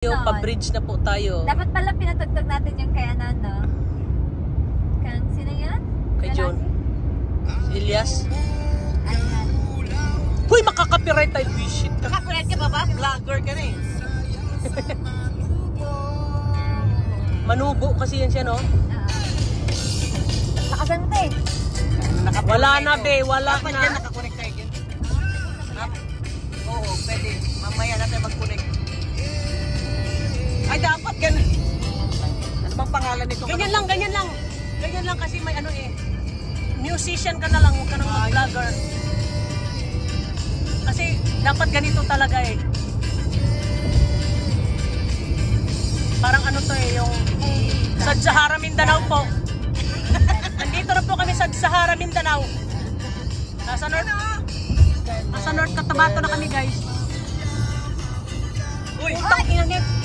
Pa-bridge na po tayo. Dapat pala pinatugtog natin yung kay ano, no? Sino yan? Kay John. Elias. Ayan. Huy, makaka-copyright tayo. Shit. Copyright ka ba ba? Vlogger ka na eh. Manubo kasi yan siya, no? Nakaganda eh. Wala na, be. Wala Dapat na. yan, nakakonect tayo dyan. Oo, pwede. Mamaya na tayo mag-connect. Ay, dapat ganun. Ano bang pangalan nito? Ganyan lang, ganyan lang. Ganyan lang kasi may ano eh. Musician ka na lang, huwag ka nang mag-vlogger. Kasi dapat ganito talaga eh. Parang ano to eh, yung Sahara Mindanao po. Nandito na po kami sa Sahara Mindanao. Nasa North Cotabato na kami, guys. Uy! Utang inanit.